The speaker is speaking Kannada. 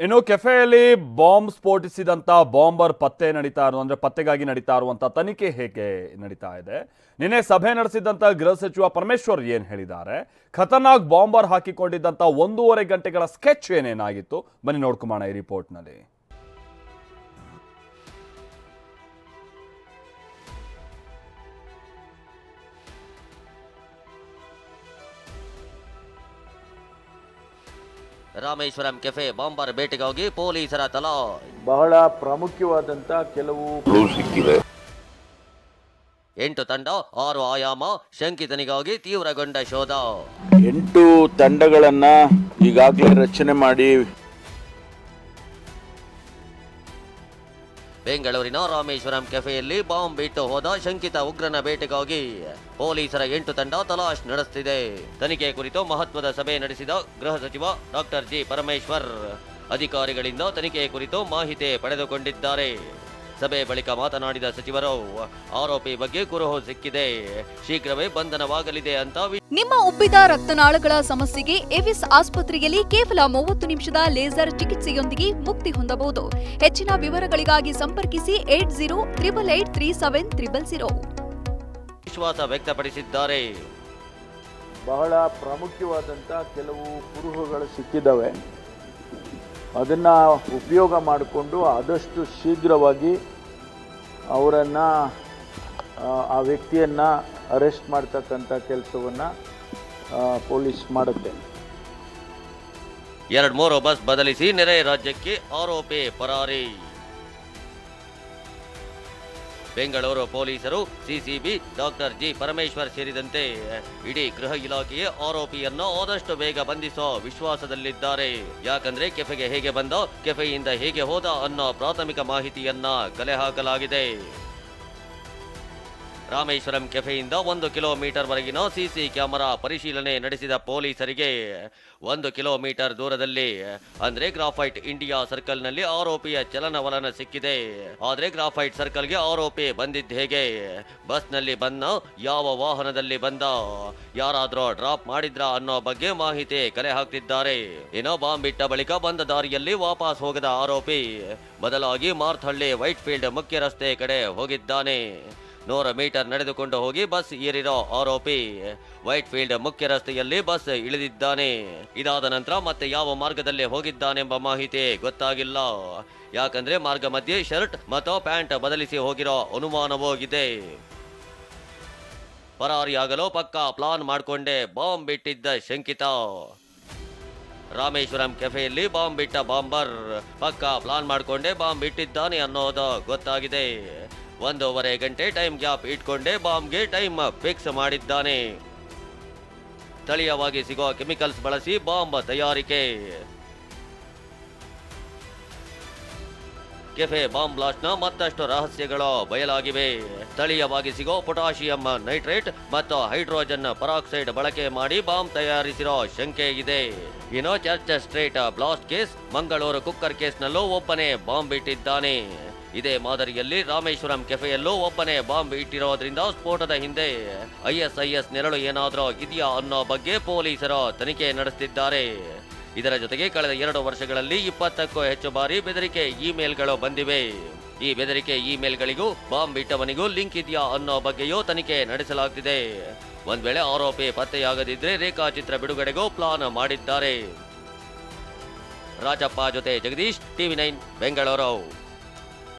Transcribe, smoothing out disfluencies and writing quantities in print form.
ಇನ್ನು ಕೆಫೆಯಲ್ಲಿ ಬಾಂಬ್ ಸ್ಫೋಟಿಸಿದಂತ ಬಾಂಬರ್ ಪತ್ತೆಗಾಗಿ ನಡೀತಾ ಇರುವಂತ ತನಿಖೆ ಹೇಗೆ ನಡೀತಾ ಇದೆ? ನಿನ್ನೆ ಸಭೆ ನಡೆಸಿದಂತ ಗೃಹ ಸಚಿವ ಪರಮೇಶ್ವರ್ ಏನ್ ಹೇಳಿದ್ದಾರೆ? ಖತರ್ನಾಕ್ ಬಾಂಬರ್ ಹಾಕಿಕೊಂಡಿದ್ದಂತ 1.5 ಗಂಟೆಗಳ ಸ್ಕೆಚ್ ಏನೇನಾಗಿತ್ತು ಬನ್ನಿ ನೋಡ್ಕೊಂಬೋಣ ಈ ರಿಪೋರ್ಟ್ ನಲ್ಲಿ. ರಾಮೇಶ್ವರಂ ಕೆಫೆ ಬಾಂಬರ್ ಬೇಟೆಗಾಗಿ ಪೊಲೀಸರ ತಲಾಶ್. ಬಹಳ ಪ್ರಾಮುಖ್ಯವಾದಂತ ಕೆಲವು ಸಿಕ್ಕಿದೆ. 8 ತಂಡ 6 ಆಯಾಮ, ಶಂಕಿತನಿಗಾಗಿ ತೀವ್ರಗೊಂಡ ಶೋಧ. 8 ತಂಡಗಳನ್ನ ಈಗಾಗಲೇ ರಚನೆ ಮಾಡಿ ಬೆಂಗಳೂರಿನ ರಾಮೇಶ್ವರಂ ಕೆಫೆಯಲ್ಲಿ ಬಾಂಬ್ ಇಟ್ಟು ಹೋದ ಶಂಕಿತ ಉಗ್ರನ ಬೇಟೆಗಾಗಿ ಪೊಲೀಸರ 8 ತಂಡ ತಲಾಶ್ ನಡೆಸುತ್ತಿದೆ. ತನಿಖೆ ಕುರಿತು ಮಹತ್ವದ ಸಭೆ ನಡೆಸಿದ ಗೃಹ ಸಚಿವ ಡಾಕ್ಟರ್ ಜಿ ಪರಮೇಶ್ವರ್ ಅಧಿಕಾರಿಗಳಿಂದ ತನಿಖೆ ಕುರಿತು ಮಾಹಿತಿ ಪಡೆದುಕೊಂಡಿದ್ದಾರೆ. ಸಭೆ ಬಳಿಕ ಮಾತನಾಡಿದ ಸಚಿವರು, ಆರೋಪಿ ಬಗ್ಗೆ ಕುರುಹು ಸಿಕ್ಕಿದೆ, ಶೀಘ್ರವೇ ಬಂಧನವಾಗಲಿದೆ ಅಂತ. ನಿಮ್ಮ ಉಬ್ಬಿದ ರಕ್ತನಾಳಗಳ ಸಮಸ್ಯೆಗೆ ಎವಿಸ್ ಆಸ್ಪತ್ರೆಯಲ್ಲಿ ಕೇವಲ 30 ನಿಮಿಷದ ಲೇಸರ್ ಚಿಕಿತ್ಸೆಯೊಂದಿಗೆ ಮುಕ್ತಿ ಹೊಂದಬಹುದು. ಹೆಚ್ಚಿನ ವಿವರಗಳಿಗಾಗಿ ಸಂಪರ್ಕಿಸಿ 8088837000. ವಿಶ್ವಾಸ ವ್ಯಕ್ತಪಡಿಸಿದ್ದಾರೆ. ಬಹಳ ಪ್ರಾಮುಖ್ಯವಾದಂತ ಕೆಲವು ಕುರುಹುಗಳು ಸಿಕ್ಕಿದ್ದಾವೆ. ಅದನ್ನ ಉಪಯೋಗ ಮಾಡಿಕೊಂಡು ಆದಷ್ಟು ಶೀಘ್ರವಾಗಿ ಅವರನ್ನ ಆ ವ್ಯಕ್ತಿಯನ್ನ ಅರೆಸ್ಟ್ ಮಾಡ್ತಕ್ಕಂಥ ಕೆಲಸವನ್ನ ಪೊಲೀಸ್ ಮಾಡುತ್ತೆ. 2-3 ಬಸ್ ಬದಲಿಸಿ ನೆರೆ ರಾಜ್ಯಕ್ಕೆ ಆರೋಪಿ ಪರಾರಿ. ಬೆಂಗಳೂರು ಪೊಲೀಸರು, ಸಿಸಿಬಿ, ಡಾಕ್ಟರ್ ಜಿ ಪರಮೇಶ್ವರ್ ಸೇರಿದಂತೆ ಇಡೀ ಗೃಹ ಇಲಾಖೆಯ ಆರೋಪಿಯನ್ನ ಆದಷ್ಟು ಬೇಗ ಬಂಧಿಸೋ ವಿಶ್ವಾಸದಲ್ಲಿದ್ದಾರೆ. ಯಾಕಂದ್ರೆ ಕೆಫೆಗೆ ಹೇಗೆ ಬಂದ, ಕೆಫೆಯಿಂದ ಹೇಗೆ ಹೋದ ಅನ್ನೋ ಪ್ರಾಥಮಿಕ ಮಾಹಿತಿಯನ್ನ ಕಲೆ ಹಾಕಲಾಗಿದೆ. ರಾಮೇಶ್ವರಂ ಕೆಫೆಯಿಂದ 1 ಕಿಲೋಮೀಟರ್ ವರೆಗಿನ ಸಿಸಿ ಕ್ಯಾಮೆರಾ ಪರಿಶೀಲನೆ ನಡೆಸಿದ ಪೊಲೀಸರಿಗೆ 1 ಕಿಲೋಮೀಟರ್ ದೂರದಲ್ಲಿ ಅಂದ್ರೆ ಗ್ರಾಫೈಟ್ ಇಂಡಿಯಾ ಸರ್ಕಲ್ನಲ್ಲಿ ಆರೋಪಿಯ ಚಲನವಲನ ಸಿಕ್ಕಿದೆ. ಆದ್ರೆ ಗ್ರಾಫೈಟ್ ಸರ್ಕಲ್ಗೆ ಆರೋಪಿ ಬಂದಿದ್ದ ಹೇಗೆ, ಬಸ್ನಲ್ಲಿ ಬಂದ, ಯಾವ ವಾಹನದಲ್ಲಿ ಬಂದ, ಯಾರಾದ್ರೂ ಡ್ರಾಪ್ ಮಾಡಿದ್ರ ಅನ್ನೋ ಬಗ್ಗೆ ಮಾಹಿತಿ ಕಲೆ ಹಾಕ್ತಿದ್ದಾರೆ. ಏನೋ ಬಾಂಬ್ ಇಟ್ಟ ಬಳಿಕ ಬಂದ ದಾರಿಯಲ್ಲಿ ವಾಪಸ್ ಹೋಗದ ಆರೋಪಿ ಬದಲಾಗಿ ಮಾರ್ಥಹಳ್ಳಿ ವೈಟ್ ಫೀಲ್ಡ್ ಮುಖ್ಯ ರಸ್ತೆ ಕಡೆ ಹೋಗಿದ್ದಾನೆ. 100 ಮೀಟರ್ ನಡೆದುಕೊಂಡು ಹೋಗಿ ಬಸ್ ಏರಿರೋ ಆರೋಪಿ ವೈಟ್ ಫೀಲ್ಡ್ ಮುಖ್ಯ ರಸ್ತೆಯಲ್ಲಿ ಬಸ್ ಇಳಿದಿದ್ದಾನೆ. ಇದಾದ ನಂತರ ಮತ್ತೆ ಯಾವ ಮಾರ್ಗದಲ್ಲಿ ಹೋಗಿದ್ದಾನೆಂಬ ಮಾಹಿತಿ ಗೊತ್ತಾಗಿಲ್ಲ. ಯಾಕಂದ್ರೆ ಮಾರ್ಗ ಮಧ್ಯೆ ಶರ್ಟ್ ಮತ್ತು ಪ್ಯಾಂಟ್ ಬದಲಿಸಿ ಹೋಗಿರೋ ಅನುಮಾನವೂ ಇದೆ. ಪರಾರಿಯಾಗಲು ಪಕ್ಕಾ ಪ್ಲಾನ್ ಮಾಡಿಕೊಂಡೇ ಬಾಂಬ್ ಇಟ್ಟಿದ್ದ ಶಂಕಿತ. ರಾಮೇಶ್ವರಂ ಕೆಫೆಯಲ್ಲಿ ಬಾಂಬ್ ಇಟ್ಟ ಬಾಂಬರ್ ಪಕ್ಕಾ ಪ್ಲಾನ್ ಮಾಡಿಕೊಂಡೇ ಬಾಂಬ್ ಇಟ್ಟಿದ್ದಾನೆ ಅನ್ನೋದು ಗೊತ್ತಾಗಿದೆ. 1.5 ಗಂಟೆ ಟೈಮ್ ಗ್ಯಾಪ್ ಇಟ್ಕೊಂಡೇ ಬಾಂಬ್ಗೆ ಟೈಮ್ ಫಿಕ್ಸ್ ಮಾಡಿದ್ದಾನೆ. ಸ್ಥಳೀಯವಾಗಿ ಸಿಗೋ ಕೆಮಿಕಲ್ಸ್ ಬಳಸಿ ಬಾಂಬ್ ತಯಾರಿಕೆ. ಕೆಫೆ ಬಾಂಬ್ ಬ್ಲಾಸ್ಟ್ನ ಮತ್ತಷ್ಟು ರಹಸ್ಯಗಳು ಬಯಲಾಗಿವೆ. ಸ್ಥಳೀಯವಾಗಿ ಸಿಗೋ ಪೊಟ್ಯಾಷಿಯಂ ನೈಟ್ರೇಟ್ ಮತ್ತು ಹೈಡ್ರೋಜನ್ ಪರಾಕ್ಸೈಡ್ ಬಳಕೆ ಮಾಡಿ ಬಾಂಬ್ ತಯಾರಿಸಿರೋ ಶಂಕೆ ಇದೆ. ಇನ್ನು church street blast case, Mangaluru cooker ಕೇಸ್ನಲ್ಲೂ ಒಬ್ಬನೇ ಬಾಂಬ್ ಇಟ್ಟಿದ್ದಾನೆ. ಇದೇ ಮಾದರಿಯಲ್ಲಿ ರಾಮೇಶ್ವರಂ ಕೆಫೆಯಲ್ಲೂ ಒಬ್ಬನೇ ಬಾಂಬ್ ಇಟ್ಟಿರೋದ್ರಿಂದ ಸ್ಫೋಟದ ಹಿಂದೆ ISIS ನೆರಳು ಏನಾದ್ರೂ ಇದೆಯಾ ಅನ್ನೋ ಬಗ್ಗೆ ಪೊಲೀಸರು ತನಿಖೆ ನಡೆಸುತ್ತಿದ್ದಾರೆ. ಇದರ ಜೊತೆಗೆ ಕಳೆದ 2 ವರ್ಷಗಳಲ್ಲಿ 20ಕ್ಕೂ ಹೆಚ್ಚು ಬಾರಿ ಬೆದರಿಕೆ ಇಮೇಲ್ಗಳು ಬಂದಿವೆ. ಈ ಬೆದರಿಕೆ ಇಮೇಲ್ಗಳಿಗೂ ಬಾಂಬ್ ಇಟ್ಟವನಿಗೂ ಲಿಂಕ್ ಇದೆಯಾ ಅನ್ನೋ ಬಗ್ಗೆಯೂ ತನಿಖೆ ನಡೆಸಲಾಗುತ್ತಿದೆ. ಒಂದ್ ವೇಳೆ ಆರೋಪಿ ಪತ್ತೆಯಾಗದಿದ್ರೆ ರೇಖಾಚಿತ್ರ ಬಿಡುಗಡೆಗೂ ಪ್ಲಾನ್ ಮಾಡಿದ್ದಾರೆ. ರಾಜಪ್ಪ ಜೊತೆ ಜಗದೀಶ್, TV9 ಬೆಂಗಳೂರು.